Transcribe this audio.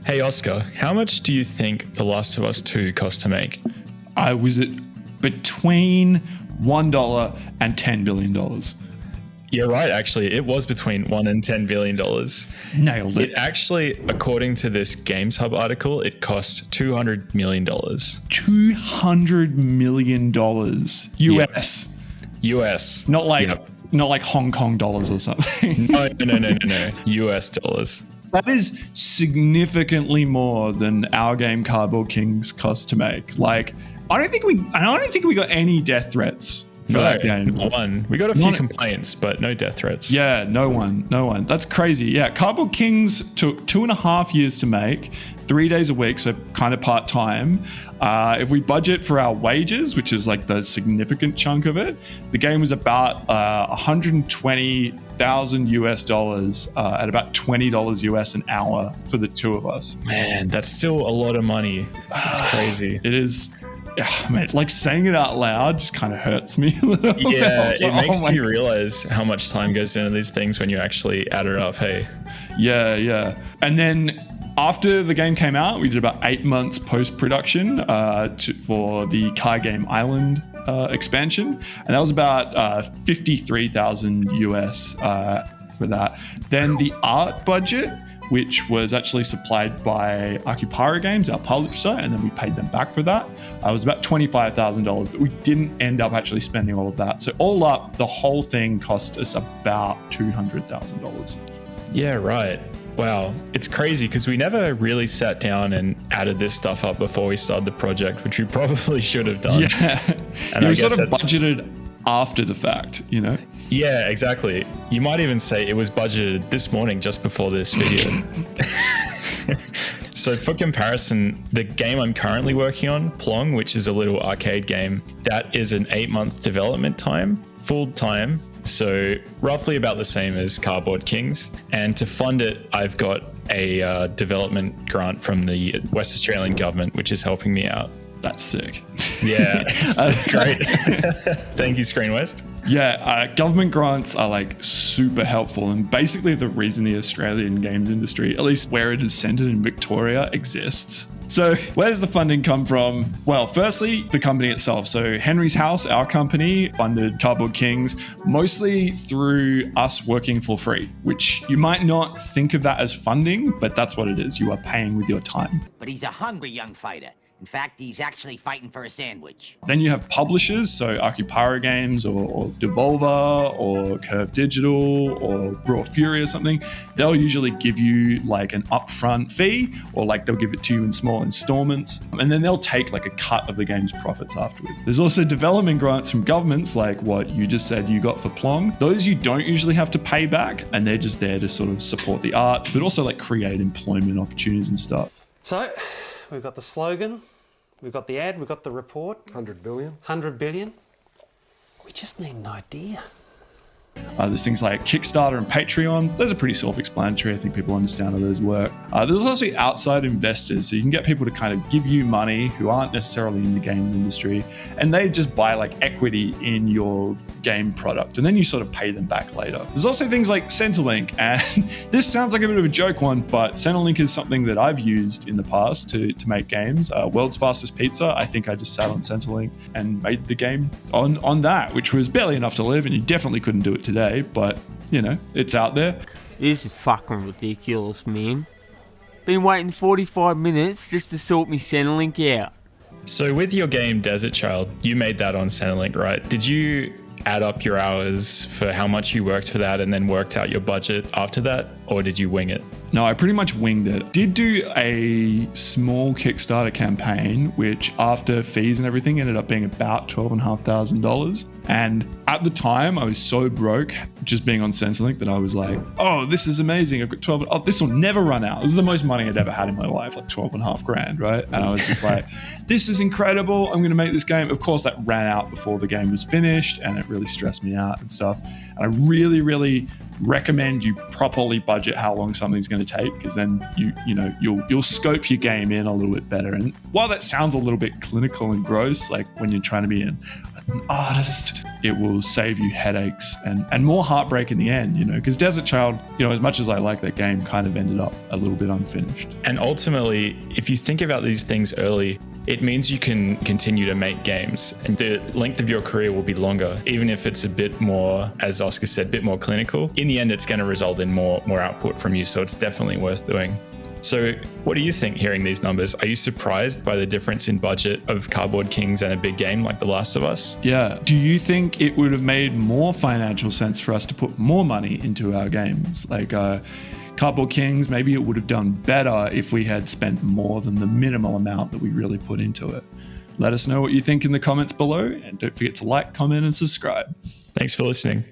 Hey Oscar, how much do you think The Last of Us 2 cost to make? I was at between $1 and $10 billion. You're right, actually. It was between $1 and $10 billion. Nailed it. It actually, according to this Games Hub article, it cost $200 million. $200 million US. US. Not like Hong Kong dollars or something. No. US dollars. That is significantly more than our game Cardboard Kings cost to make. Like, I don't think we got any death threats for that game. One. We got a few complaints, but no death threats. Yeah, no one. That's crazy. Yeah, Cardboard Kings took 2.5 years to make, 3 days a week, so kind of part-time. If we budget for our wages, which is like the significant chunk of it, the game was about $120,000 US at about $20 US an hour for the two of us. Man, that's still a lot of money. It's crazy. It is. Mate, like saying it out loud just kind of hurts me a little bit. Yeah, it makes you realize how much time goes into these things when you actually add it up. Hey. Yeah. And then after the game came out, we did about 8 months post-production for the Card Game Island expansion. And that was about 53,000 US for that. Then the art budget, which was actually supplied by Akipara Games, our publisher, and then we paid them back for that. It was about $25,000, but we didn't end up actually spending all of that. So all up, the whole thing cost us about $200,000. Yeah, right. Wow. It's crazy because we never really sat down and added this stuff up before we started the project, which we probably should have done. Yeah. And we sort of budgeted after the fact, you know? Yeah, exactly. You might even say it was budgeted this morning just before this video. So for comparison, the game I'm currently working on, Plong, which is a little arcade game, that is an 8-month development time, full time. So roughly about the same as Cardboard Kings. And to fund it, I've got a development grant from the West Australian government, which is helping me out. That's sick. Yeah, it's great. Thank you, Screen West. Yeah, government grants are like super helpful and basically the reason the Australian games industry, at least where it is centered in Victoria, exists. So where does the funding come from? Well, firstly, the company itself. So Henry's House, our company, funded Cardboard Kings mostly through us working for free, which you might not think of that as funding, but that's what it is. You are paying with your time. But he's a hungry young fighter. In fact, he's actually fighting for a sandwich. Then you have publishers, so Akipara Games or Devolver or Curve Digital or Raw Fury or something. They'll usually give you like an upfront fee or like they'll give it to you in small installments. And then they'll take like a cut of the game's profits afterwards. There's also development grants from governments like what you just said you got for Plong. Those you don't usually have to pay back and they're just there to sort of support the arts, but also like create employment opportunities and stuff. So we've got the slogan. We've got the ad, we've got the report. 100 billion. 100 billion. We just need an idea. There's things like Kickstarter and Patreon. Those are pretty self-explanatory. I think people understand how those work. There's also outside investors. So you can get people to kind of give you money who aren't necessarily in the games industry. And they just buy like equity in your game product. And then you sort of pay them back later. There's also things like Centrelink. And this sounds like a bit of a joke one, but Centrelink is something that I've used in the past to make games. World's Fastest Pizza. I think I just sat on Centrelink and made the game on that, which was barely enough to live. And you definitely couldn't do it today, but you know, it's out there. This is fucking ridiculous, man. Been waiting 45 minutes just to sort me Centrelink out. So with your game Desert Child, you made that on Centrelink, right? Did you add up your hours for how much you worked for that and then worked out your budget after that, or did you wing it? No, I pretty much winged it. Did do a small Kickstarter campaign, which after fees and everything ended up being about $12,500. And at the time, I was so broke just being on Centrelink that I was like, oh, this is amazing. I've got 12. Oh, this will never run out. This is the most money I'd ever had in my life, like 12.5 grand, right? And I was just like, this is incredible. I'm going to make this game. Of course, that ran out before the game was finished and it really stressed me out and stuff. And I really, really recommend you properly budget how long something's going to take, because then you'll scope your game in a little bit better. And while that sounds a little bit clinical and gross, like when you're trying to be a an artist, it will save you headaches and more heartbreak in the end, because Desert Child, as much as I like that game, kind of ended up a little bit unfinished. And ultimately, if you think about these things early, it means you can continue to make games and the length of your career will be longer, even if it's a bit more, as Oscar said, a bit more clinical. In the end, it's going to result in more output from you. So it's definitely worth doing. So what do you think hearing these numbers? Are you surprised by the difference in budget of Cardboard Kings and a big game like The Last of Us? Yeah. Do you think it would have made more financial sense for us to put more money into our games? Like Cardboard Kings, maybe it would have done better if we had spent more than the minimal amount that we really put into it. Let us know what you think in the comments below, and don't forget to like, comment, and subscribe. Thanks for listening.